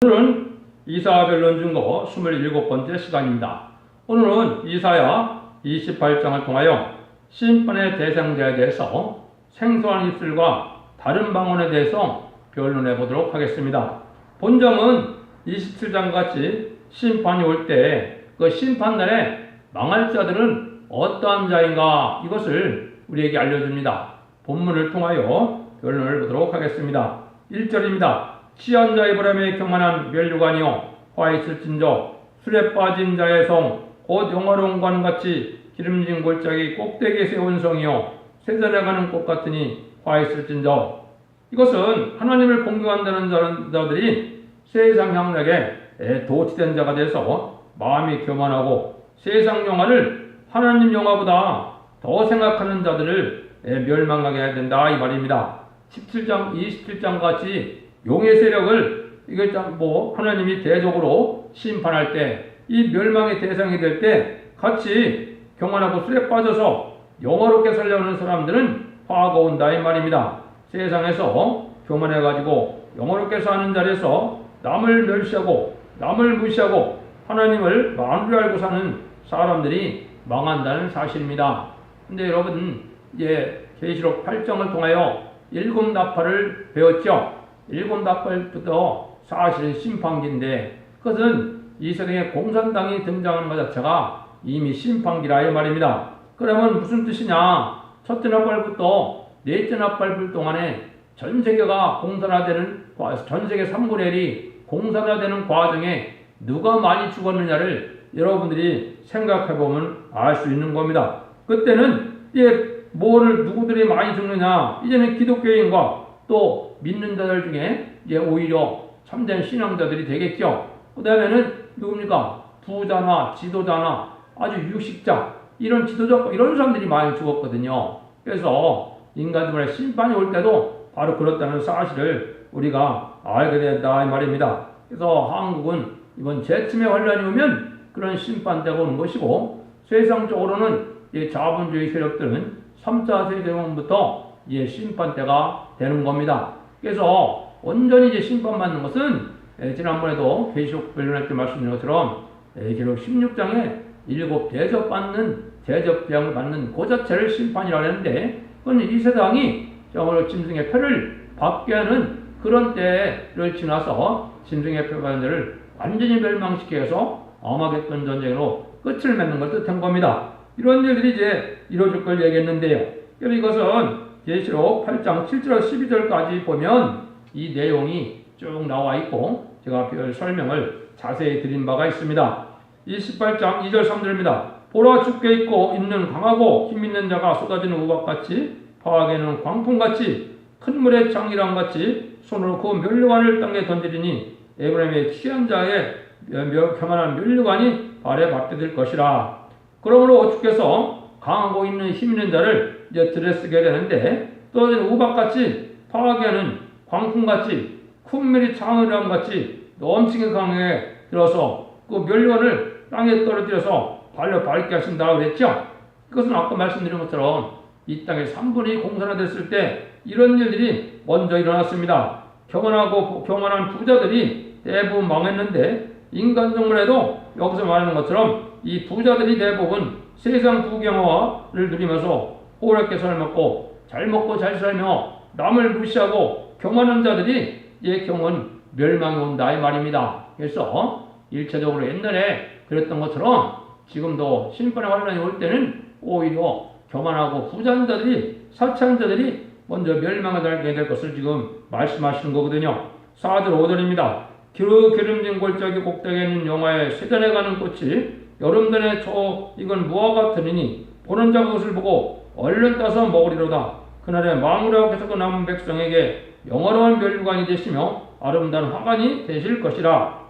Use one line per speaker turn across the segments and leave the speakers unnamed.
오늘은 이사야별론 중거 27번째 시간입니다. 오늘은 이사야 28장을 통하여 심판의 대상자에 대해서 생소한 입술과 다른 방언에 대해서 변론해 보도록 하겠습니다. 본정은 27장 같이 심판이 올 때 그 심판날에 망할 자들은 어떠한 자인가, 이것을 우리에게 알려줍니다. 본문을 통하여 변론을 보도록 하겠습니다. 1절입니다. 취한 자의 보람에 경만한 멸류관이요 화 있을진저 술에 빠진 자의 성 곧 영화로운 관같이 기름진 골짜기 꼭대기에 세운 성이요 세전해가는 꽃 같으니 화 있을진저. 이것은 하나님을 공경한다는 자들이 세상 향락에 도취된 자가 돼서 마음이 교만하고 세상 영화를 하나님 영화보다 더 생각하는 자들을 멸망하게 해야 된다, 이 말입니다. 17장 27장 같이 용의 세력을 이게 하나님이 대적으로 심판할 때, 이 멸망의 대상이 될 때 같이 교만하고 술에 빠져서 영화롭게 살려는 사람들은 화가 온다, 이 말입니다. 세상에서 교만해가지고 영화롭게 사는 자리에서 남을 멸시하고 남을 무시하고 하나님을 만으로 알고 사는 사람들이 망한다는 사실입니다. 근데 여러분, 이제 계시록 8장을 통하여 7 나팔을 배웠죠. 7 나팔부터 사실 심판기인데, 그것은 이 세상에 공산당이 등장하는 것 자체가 이미 심판기라, 이 말입니다. 그러면 무슨 뜻이냐? 첫째 나팔부터 넷째 나팔 불 동안에 전 세계가 공산화되는, 전 세계 3분의 1이 공산화되는 과정에 누가 많이 죽었느냐를 여러분들이 생각해보면 알 수 있는 겁니다. 그때는 누구들이 많이 죽느냐? 이제는 기독교인과 또 믿는 자들 중에 오히려 참된 신앙자들이 되겠죠. 그 다음에는 누굽니까? 부자나 지도자나 아주 유식자, 이런 지도자, 이런 사람들이 많이 죽었거든요. 그래서 인간들의 심판이 올 때도 바로 그렇다는 사실을 우리가 알게 된다, 이 말입니다. 그래서 한국은 이번 재침의 환란이 오면 그런 심판대가 오는 것이고, 세상적으로는 자본주의 세력들은 3차 세계대전부터 심판대가 되는 겁니다. 그래서 온전히 심판받는 것은 지난번에도 계시록 변론할 때 말씀드린 것처럼 계시록 16장에 7 대접받는, 대접병을 받는 그 자체를 심판이라고 했는데, 그건 이 세상이 정말로 짐승의 표를 받게 하는 그런 때를 지나서 짐승의 표 받는 자를 완전히 멸망시켜서 아마겟돈 전쟁으로 끝을 맺는 걸 뜻한 겁니다. 이런 일들이 이제 이루어질 걸 얘기했는데요. 그래서 이것은 계시록 8장 7절에서 12절까지 보면 이 내용이 쭉 나와 있고, 제가 설명을 자세히 드린 바가 있습니다. 28장 2절 3절입니다. 보라, 주께 있고 있는 강하고 힘 있는 자가 쏟아지는 우박같이 파하게는 광풍같이 큰 물의 창이랑같이 손으로 그 멸류관을 땅에 던지리니 에브라임의 취한 자의 교만한 멸류관이 발에 받게 될 것이라. 그러므로 주께서 강하고 있는 힘 있는 자를 들여쓰게 되는데, 또 우박같이 파하게 하는 광풍같이 큰 물이 창이랑 같이 넘치게 강에 들어서 그 멸류관을 땅에 떨어뜨려서 발로 밟게 하신다고 그랬죠. 그것은 아까 말씀드린 것처럼 이 땅에 3분이 공산화됐을 때 이런 일들이 먼저 일어났습니다. 교만한 부자들이 대부분 망했는데, 인간정문에도 여기서 말하는 것처럼 이 부자들이 대부분 세상 부경화를 누리면서 호락게 살먹고 잘 먹고 잘 살며 남을 무시하고 교만한 자들이 경은 멸망이 온다, 이 말입니다. 그래서 일차적으로 옛날에 그랬던 것처럼 지금도 심판의 환란이 올 때는 오히려 교만하고 부자인 자들이, 사치한 자들이 먼저 멸망을 당하게 될 것을 지금 말씀하시는 거거든요. 4절 5절입니다. 기름진 골짜기 꼭대기에 있는 영화에 세전해가는 꽃이 여름전에 이건 무화 같으니 보는 자 그것을 보고 얼른 따서 먹으리로다. 그날에 마무리하고 계속 남은 백성에게 영화로운 멸류관이 되시며 아름다운 화관이 되실 것이라.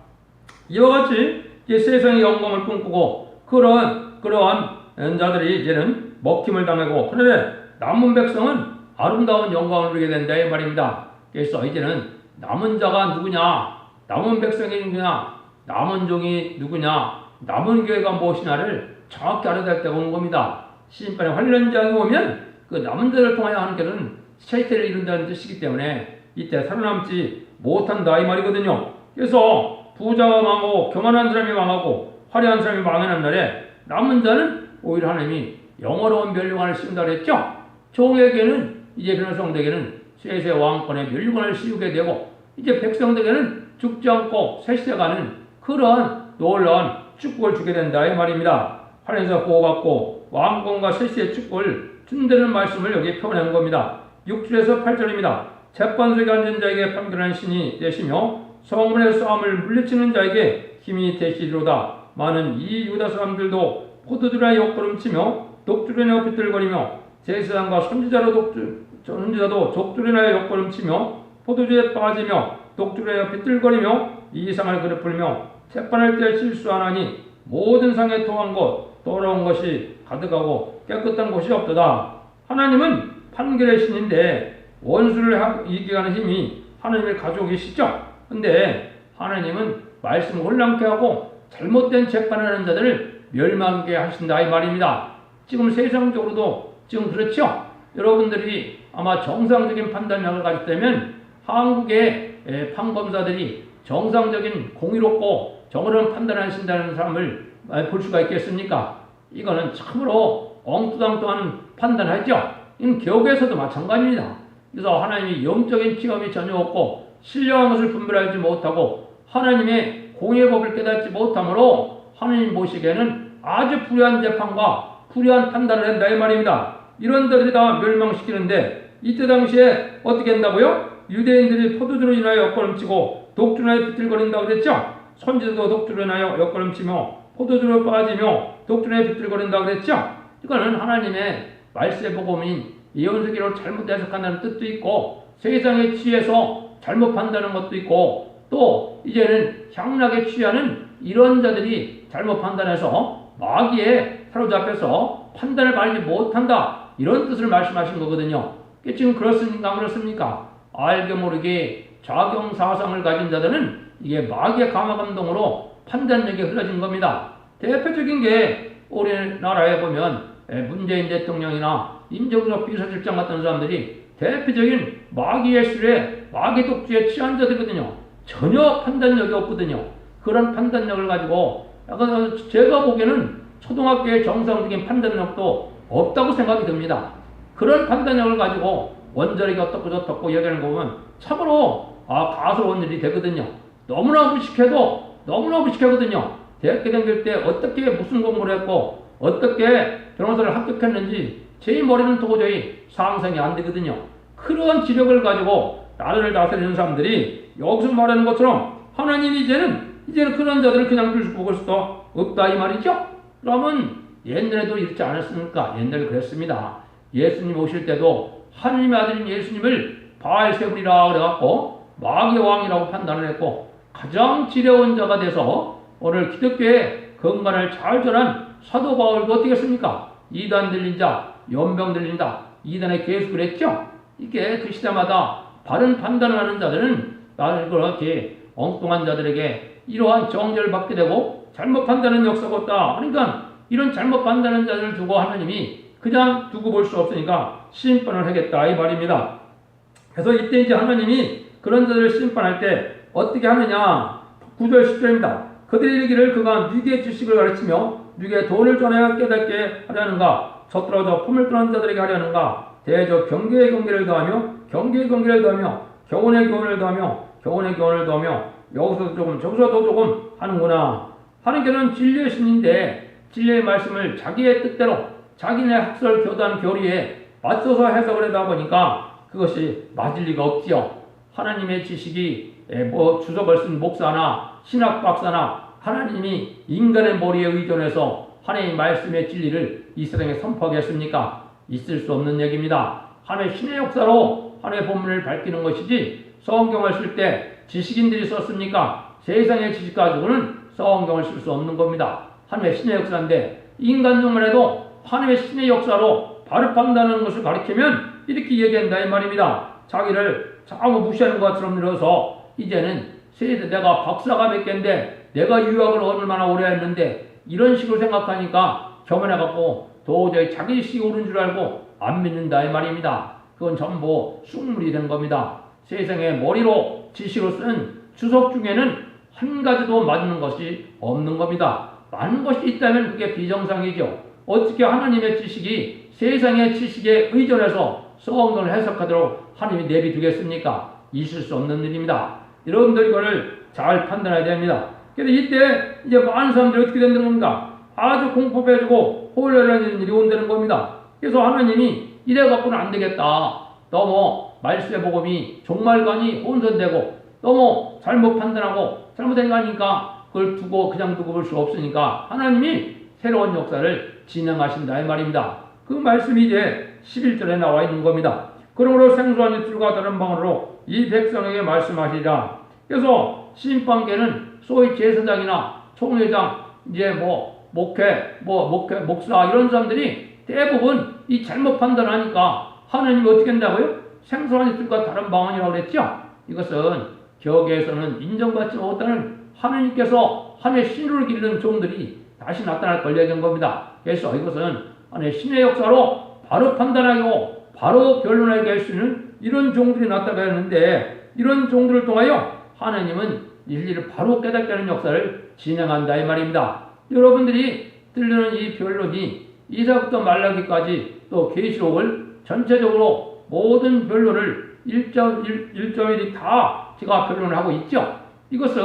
이와 같이 세상의 영광을 꿈꾸고 그러한 자들이 이제는 먹힘을 당하고, 그런데 남은 백성은 아름다운 영광을 누리게 된다, 이 말입니다. 그래서 이제는 남은 자가 누구냐, 남은 백성이 누구냐, 남은 종이 누구냐, 남은 교회가 무엇이냐를 정확히 알아야 될 때가 오는 겁니다. 심판의 환란장이 오면 그 남은 자를 통하여 하는 것은 세태를 이룬다는 뜻이기 때문에 이때 살아남지 못한다, 이 말이거든요. 그래서 부자가 망하고 교만한 사람이 망하고 화려한 사람이 망하는 날에 남은 자는 오히려 하나님이 영어로운 멸류관을 씌운다 그랬죠. 종에게는 이제 백성들에게는 셋의 왕권의 멸류관을 씌우게 되고 이제 백성들에게는 죽지 않고 셋세가는 그런 놀라운 축복을 주게 된다 이 말입니다. 하나님께서 보호받고 왕권과 셋세의 축복을 준다는 말씀을 여기 표현한 겁니다. 6절에서 8절입니다. 재판석에 앉은 자에게 판결하는 신이 되시며 성문의 싸움을 물리치는 자에게 힘이 되시리로다. 많은 이 유다 사람들도 포도주나 옆걸음치며 독주리나 비틀거리며 제사장과 선지자도 독주리나 옆걸음치며 포도주에 빠지며 독주리나 비틀거리며 이 상을 그릇불며 재판할 때 실수하나니 모든 상에 통한 것 더러운 것이 가득하고 깨끗한 곳이 없도다. 하나님은 판결의 신인데 원수를 이기게 하는 힘이 하나님의 가지고 계시죠. 근데 하나님은 말씀을 혼란케 하고 잘못된 재판을 하는 자들을 멸망하게 하신다 이 말입니다. 지금 세상적으로도 지금 그렇죠. 여러분들이 아마 정상적인 판단력을 가졌다면 한국의 판검사들이 정상적인 공의롭고 정의로운 판단을 하신다는 사람을 볼 수가 있겠습니까? 이거는 참으로 엉뚱한 판단하죠. 이건 교회에서도 마찬가지입니다. 그래서 하나님이 영적인 체험이 전혀 없고 신령한 것을 분별하지 못하고 하나님의 공의의 법을 깨닫지 못하므로 하나님 보시기에는 아주 불의한 재판과 불의한 판단을 한다 이 말입니다. 이런 자들이 다 멸망시키는데 이때 당시에 어떻게 한다고요? 유대인들이 포도주로 인하여 옆걸음치고 독주로 인하여 비틀거린다고 그랬죠? 선지자도 독주로 인하여 옆걸음치며 포도주로 빠지며 독주로 인하여 비틀거린다고 그랬죠? 이거는 하나님의 말세 복음인 예언서기로 잘못 해석한다는 뜻도 있고 세상에 취해서 잘못 판단하는 것도 있고 또 이제는 향락에 취하는 이런 자들이 잘못 판단해서 마귀에 사로잡혀서 판단을 말하지 못한다 이런 뜻을 말씀하신 거거든요. 지금 그렇습니까? 안 그렇습니까? 알게 모르게 좌경사상을 가진 자들은 이게 마귀의 감화감동으로 판단력이 흐려진 겁니다. 대표적인 게 우리나라에 보면 문재인 대통령이나 임종석 비서실장 같은 사람들이 대표적인 마귀의 술에 마귀 독주에 취한 자들이거든요. 전혀 판단력이 없거든요. 그런 판단력을 가지고 약간 제가 보기에는 초등학교의 정상적인 판단력도 없다고 생각이 듭니다. 그런 판단력을 가지고 원자력이 어떻고 저떻고 얘기하는 거 보면 참으로 가스로운 일이 되거든요. 너무나 무식하거든요. 대학교 다닐 때 어떻게 무슨 공부를 했고 어떻게 변호사를 합격했는지 제 머리는 도저히 상상이 안 되거든요. 그런 지력을 가지고 나라를 다스리는 사람들이 여기서 말하는 것처럼 하나님이 이제는 그런 자들을 그냥 둘 수 보고 수도 없다 이 말이죠. 그러면 옛날에도 이렇지 않았습니까? 옛날에 그랬습니다. 예수님 오실 때도 하나님의 아들인 예수님을 바알세불이라 그래갖고 마귀의 왕이라고 판단을 했고 가장 지혜로운 자가 돼서 오늘 기독교의 건강을 잘 전한 사도 바울도 어떻게 했습니까? 이단 들린 자, 연병 들린 자, 이단의 계속 그랬죠? 이게 그 시대마다 바른 판단을 하는 자들은 나는 그렇게 엉뚱한 자들에게 이러한 정죄를 받게 되고 잘못 판단하는 역사가 없다. 그러니까 이런 잘못 판단하는 자들을 두고 하나님이 그냥 두고 볼 수 없으니까 심판을 하겠다 이 말입니다. 그래서 이때 이제 하나님이 그런 자들을 심판할 때 어떻게 하느냐 9절 10절입니다. 그들이 이르기를 그가 누구의 지식을 가르치며 누구의 돈을 전하여 깨닫게 하려는가 젖들어져 품을 떠난 자들에게 하려는가 대저 경계의 경계를 더하며 경계의 경계를 더하며 교훈의 교훈을 더하며 교훈의 교훈을 더하며 여기서도 조금 저기서도 조금 하는구나. 하나님께서는 진리의 신인데 진리의 말씀을 자기의 뜻대로 자기네 학설 교단 교리에 맞춰서 해석을 하다 보니까 그것이 맞을 리가 없지요. 하나님의 지식이 주석을 쓴 목사나 신학 박사나 하나님이 인간의 머리에 의존해서 하나님의 말씀의 진리를 이 세상에 선포하겠습니까? 있을 수 없는 얘기입니다. 하나님의 신의 역사로 하나님의 본문을 밝히는 것이지 성경을 쓸 때 지식인들이 썼습니까? 세상의 지식 가지고는 성경을 쓸 수 없는 겁니다. 하나님의 신의 역사인데 인간적만 해도 하나님의 신의 역사로 바로 판단하는 것을 가르치면 이렇게 얘기한다 이 말입니다. 자기를 자꾸 무시하는 것처럼 늘어서 이제는 내가 박사가 몇 개인데 내가 유학을 얼마나 오래 했는데 이런 식으로 생각하니까 교만해갖고 도저히 자기 지식이 옳은 줄 알고 안 믿는다 이 말입니다. 그건 전부 쑥물이 된 겁니다. 세상에 머리로 지식을 쓴 주석 중에는 한 가지도 맞는 것이 없는 겁니다. 많은 것이 있다면 그게 비정상이죠. 어떻게 하나님의 지식이 세상의 지식에 의존해서 성경을 해석하도록 하나님이 내비두겠습니까? 있을 수 없는 일입니다. 여러분들 이거를 잘 판단해야 됩니다. 그래서 이때 이제 많은 사람들이 어떻게 된다는 겁니까? 아주 공포해지고 혼란하는 일이 온다는 겁니다. 그래서 하나님이 이래 갖고는 안 되겠다. 너무 말씀의 복음이 종말관이 혼선되고 너무 잘못 판단하고 잘못된 거 아니니까 그걸 그냥 두고 볼 수 없으니까 하나님이 새로운 역사를 진행하신다 이 말입니다. 그 말씀이 이제 11절에 나와 있는 겁니다. 그러므로 생소한 입술과 다른 방언으로 이 백성에게 말씀하시리라. 그래서 심판계는 소위 제사장이나 총회장, 이제 목사 이런 사람들이 대부분 이 잘못 판단하니까 하나님이 어떻게 한다고요? 생소한 입술과 다른 방언이라고 그랬죠? 이것은 격에서는 인정받지 못하는 하나님께서 하나님의 신을 기르는 종들이 다시 나타날 걸 예정인 겁니다. 그래서 이것은 하나님의 신의 역사로 바로 판단하고 바로 결론하게 할 수 있는 이런 종들이 나타나는데 이런 종들을 통하여 하나님은 일일이 바로 깨닫게 하는 역사를 진행한다 이 말입니다. 여러분들이 들리는 이 변론이 이사부터 말라기까지 또 계시록을 전체적으로 모든 변론을 1.1이 다 제가 변론을 하고 있죠. 이것은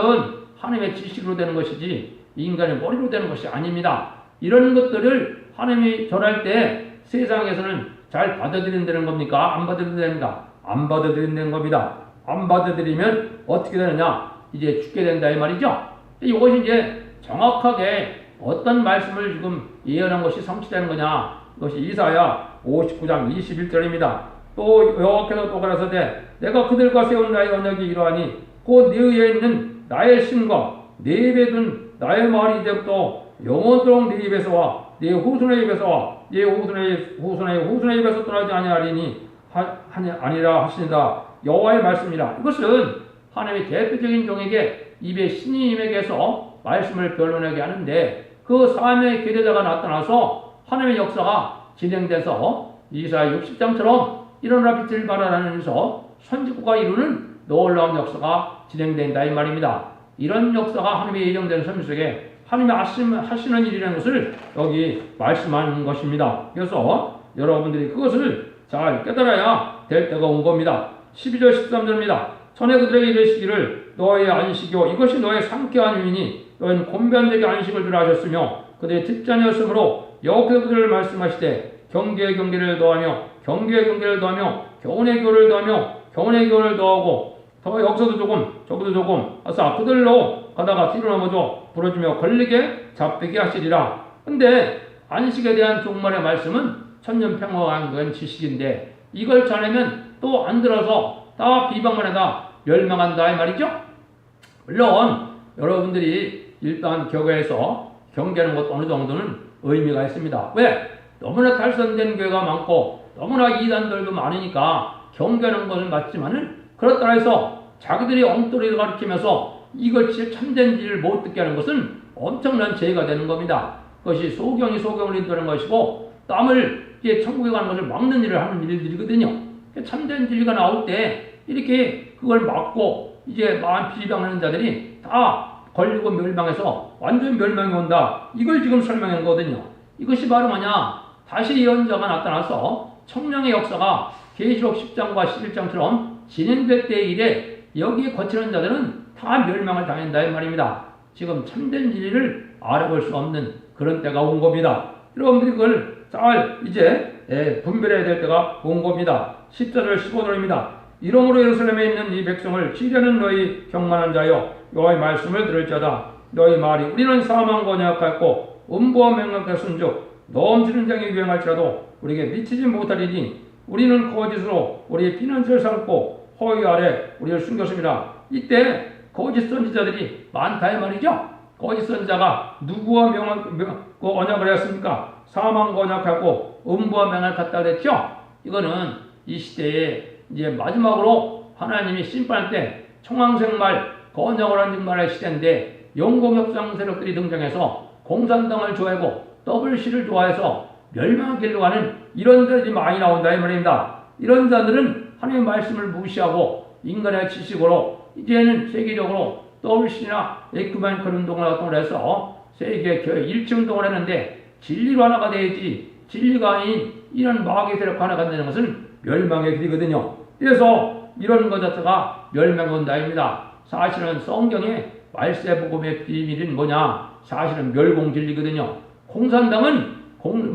하나님의 지식으로 되는 것이지 인간의 머리로 되는 것이 아닙니다. 이런 것들을 하나님이 전할 때 세상에서는 잘 받아들인다는 겁니까? 안 받아들인다는 안 받아들인다는 겁니다. 안 받아들이면 어떻게 되느냐? 이제 죽게 된다 이 말이죠. 이것이 이제 정확하게 어떤 말씀을 지금 예언한 것이 성취되는 거냐? 이것이 이사야 59장 21절입니다. 또 여호와께서 또 가라사대 내가 그들과 세운 나의 언약이 이러하니 곧 네 위에 있는 나의 신과 네 입에 둔 나의 말이 이제부터 영원토록 네 입에서와 네 후손의 입에서와 네 후손의 입에서 떠나지 아니라 하시니라. 여호와의 말씀이라. 이것은 하나님의 대표적인 종에게 입에 신임에게서 말씀을 변론하게 하는데 그 삶의 계례자가 나타나서 하나님의 역사가 진행돼서 이사야 60장처럼 일어나 빛을 발하라면서 선지국가 이루는 놀라운 역사가 진행된다 이 말입니다. 이런 역사가 하나님의 예정된 선지 속에 하나님이 하시는 일이라는 것을 여기 말씀하는 것입니다. 그래서 여러분들이 그것을 잘 깨달아야 될 때가 온 겁니다. 12절 13절입니다. 전에 그들에게 이르시기를 너의 안식이요 이것이 너의 상쾌한 유인이 너희는 곤변되게 안식을 주라 하셨으며 그들의 듣지 아니하였으므로 여호와께서 그들을 말씀하시되 경계에 경계를 더하며 경계에 경계를 더하며 교훈의 교를 더하며 교훈의 교를 더하고 더 여기서도 조금 저기도 조금 아싸 그들로 가다가 뒤로 넘어져 부러지며 걸리게 잡히게 하시리라. 근데 안식에 대한 종말의 말씀은 천년평화한 건 지식인데 이걸 전하면 또 안 들어서 다 비방만 하다 멸망한다 이 말이죠. 물론 여러분들이 일단 교회에서 경계하는 것도 어느 정도는 의미가 있습니다. 왜? 너무나 탈선된 교회가 많고 너무나 이단들도 많으니까 경계하는 것은 맞지만은 그렇다 해서 자기들이 엉터리를 가르치면서 이걸 진짜 참된 일을 못 듣게 하는 것은 엄청난 죄가 되는 겁니다. 그것이 소경이 소경을 인도하는 것이고 남을 이제 천국에 가는 것을 막는 일을 하는 일들이거든요. 참된 진리가 나올 때 이렇게 그걸 막고 이제 마음 비방하는 자들이 다 걸리고 멸망해서 완전 멸망이 온다. 이걸 지금 설명한 거거든요. 이것이 바로 뭐냐? 다시 예언자가 나타나서 청량의 역사가 계시록 10장과 11장처럼 진행될 때에 이래 여기에 거치는 자들은 다 멸망을 당한다 이 말입니다. 지금 참된 진리를 알아볼 수 없는 그런 때가 온 겁니다. 여러분들이 그걸 잘 이제 분별해야 될 때가 온 겁니다. 10절을 15절입니다. 이러므로 예루살렘에 있는 이 백성을 치려는 너희 경만한 자여 여호와의 말씀을 들을지어다. 너희 말이 우리는 사망과 연약하였고 음부와 맹약했은즉 넘치는 장이 유행할지라도 우리에게 미치지 못하리니 우리는 거짓으로 우리의 피난처를 삼고 허위 아래 우리를 숨겼습니다. 이때 거짓 선지자들이 많다 이 말이죠. 거짓 선지자가 누구와 언약을 했습니까? 사망과 언약하고 음부와 맹약했다 그랬죠. 이거는 이 시대에 이제 마지막으로 하나님이 심판할 때 청황생말 건영을 한 증말의 시대인데 영공협상 세력들이 등장해서 공산당을 좋아하고 WC를 좋아해서 멸망의 길로 가는 이런 자들이 많이 나온다 이 말입니다. 이런 자들은 하나님의 말씀을 무시하고 인간의 지식으로 이제는 세계적으로 WC나 에큐메니컬 운동을 활동을 해서 세계 교회 일치 운동을 했는데 진리로 하나가 돼야지 진리가 아닌 이런 마귀의 세력과 하나가 되는 것은 멸망의 길이거든요. 그래서 이런 것 자체가 멸망의 원다입니다. 사실은 성경에 말세복음의 비밀은 뭐냐? 사실은 멸공진리거든요. 공산당은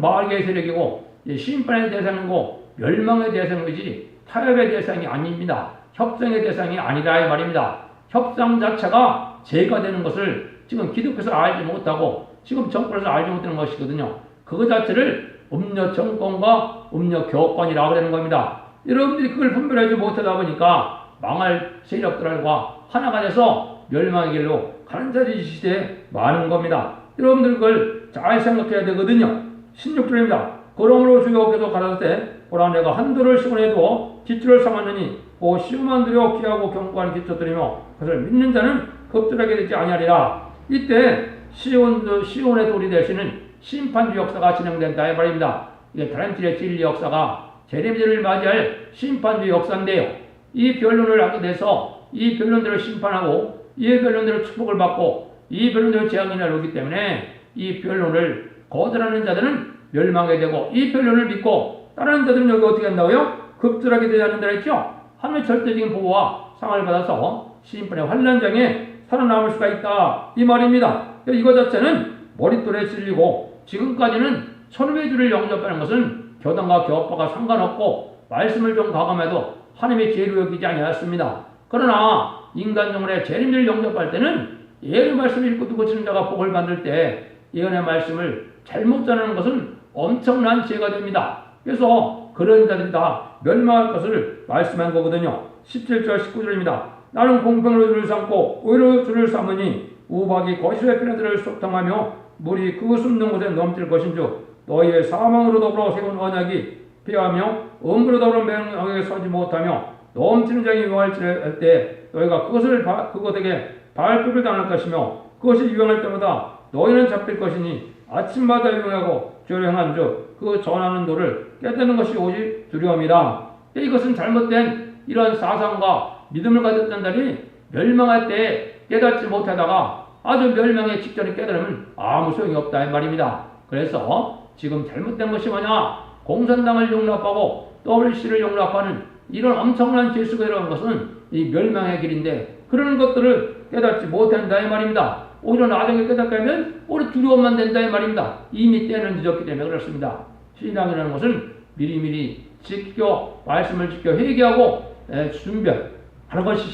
마귀의 세력이고 심판의 대상이고 멸망의 대상이지 타협의 대상이 아닙니다. 협상의 대상이 아니다 이 말입니다. 협상 자체가 죄가 되는 것을 지금 기독교에서 알지 못하고 지금 정권에서 알지 못하는 것이거든요. 그거 자체를 음료 정권과 음료 교권이라고 하는 겁니다. 여러분들이 그걸 분별하지 못하다 보니까 망할 세력들과 하나가 돼서 멸망의 길로 가는 자리 시대에 많은 겁니다. 여러분들 그걸 잘 생각해야 되거든요. 16절입니다. 그러므로 주여께서 가라사대 보라 내가 한도를 시원해도 기초를 삼았느니 그 시험한 두려워 기하고 경고하는 기초들이며 그것을 믿는 자는 겁절하게 되지 아니하리라. 이때 시온의 돌이 되시는 심판주 역사가 진행된다 이 말입니다. 이게 다람쥐의 진리 역사가 재림절을 맞이할 심판주 역사인데요. 이 변론을 하게 돼서 이 변론대로 심판하고 이 변론대로 축복을 받고 이 변론대로 재앙이 나오기 때문에 이 변론을 거절하는 자들은 멸망하게 되고 이 변론을 믿고 따르는 자들은 여기 어떻게 한다고요? 급절하게 되지 않는다 했죠? 하나님의 절대적인 보호와 상을 받아서 심판의 환란장에 살아남을 수가 있다 이 말입니다. 이거 자체는 머릿돌에 찔리고 지금까지는 천우의 주를 영접하는 것은 교단과 교파가 상관없고 말씀을 좀 가감해도 하나님의 죄로 여기지 아니었습니다. 그러나 인간 영혼의 재림을 영접할 때는 예언의 말씀을 읽고 듣고 지는 자가 복을 받을 때 예언의 말씀을 잘못 전하는 것은 엄청난 죄가 됩니다. 그래서 그런 자들이 다 멸망할 것을 말씀한 거거든요. 17절 19절입니다. 나는 공평으로 주를 삼고 의로 주를 삼으니 우박이 거실의 피나들을 소탕하며 물이 그 숨는 곳에 넘칠 것인즉 너희의 사망으로 더불어 세운 언약이 피하며 음부로 더불어 맹하게 서지 못하며 넘치는 장이 유행할 때 너희가 그것에게 발표를 당할 것이며 그것이 유행할 때마다 너희는 잡힐 것이니 아침마다 유행하고 죄를 행한즉 그 전하는 도를 깨닫는 것이 오직 두려움이라. 이것은 잘못된 이런 사상과 믿음을 가졌던 자들이 멸망할 때 깨닫지 못하다가 아주 멸망의 직전에 깨달으면 아무 소용이 없다 이 말입니다. 그래서 지금 잘못된 것이 뭐냐? 공산당을 용납하고 WC를 용납하는 이런 엄청난 죄수가 들어간 것은 이 멸망의 길인데 그런 것들을 깨닫지 못한다 이 말입니다. 오히려 나중에 깨닫게 하면 오히려 두려움만 된다 이 말입니다. 이미 때는 늦었기 때문에 그렇습니다. 신앙이라는 것은 미리미리 지켜 말씀을 지켜 회개하고 준비하는 것이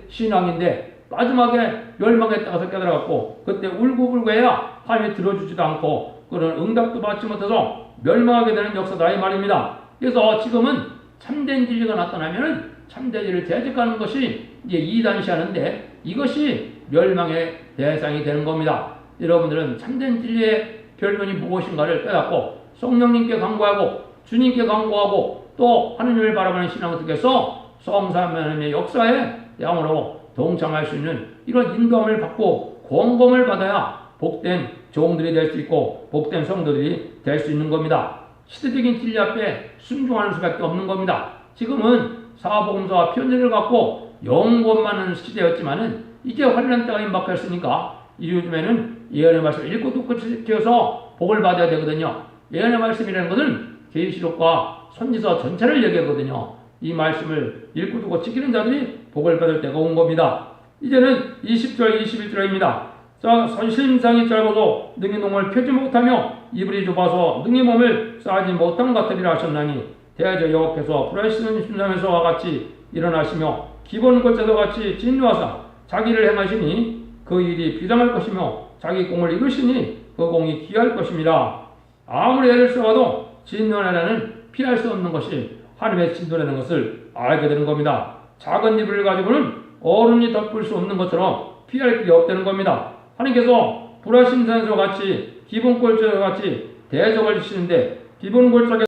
신앙인데 마지막에 멸망에 따라서 깨달아갖고 그때 울고불고 해야 하나님이 들어주지도 않고 그런 응답도 받지 못해서 멸망하게 되는 역사다 이 말입니다. 그래서 지금은 참된 진리가 나타나면 참된 진리를 대적하는 것이 이제 이단시하는데 이것이 멸망의 대상이 되는 겁니다. 여러분들은 참된 진리의 변론이 무엇인가를 깨닫고 성령님께 간구하고 주님께 간구하고 또 하느님을 바라보는 신앙을 통해서 성삼하나님의 역사에 양으로 동참할 수 있는 이런 인도함을 받고 공검을 받아야 복된 종들이 될 수 있고 복된 성도들이 될 수 있는 겁니다. 시대적인 진리 앞에 순종하는 수밖에 없는 겁니다. 지금은 사복음서와 편지를 갖고 연구만 시대였지만은 이제 환란 때가 임박했으니까 요즘에는 예언의 말씀을 읽고 듣고 지켜서 복을 받아야 되거든요. 예언의 말씀이라는 것은 계시록과 선지서 전체를 얘기하거든요. 이 말씀을 읽고 듣고 지키는 자들이 복을 받을 때가 온 겁니다. 이제는 20절 21절입니다. 자, 선심상이 짧아서 능히 몸을 펴지 못하며 이불이 좁아서 능히 몸을 싸지 못한 것 같으리라 하셨나니 대저 여호와께서 불하시는 심상에서와 같이 일어나시며 기본 골짜기와 같이 진노하사 자기를 행하시니 그 일이 비상할 것이며 자기 공을 이루시니 그 공이 귀할 것입니다. 아무리 애를 써도 진노하라는 피할 수 없는 것이 하나님의 진노라는 것을 알게 되는 겁니다. 작은 이불을 가지고는 어른이 덮을 수 없는 것처럼 피할 길이 없다는 겁니다. 하나님께서 불하심산에서 같이 기본 골짜기와 같이 대적을 주시는데 기본 골짜기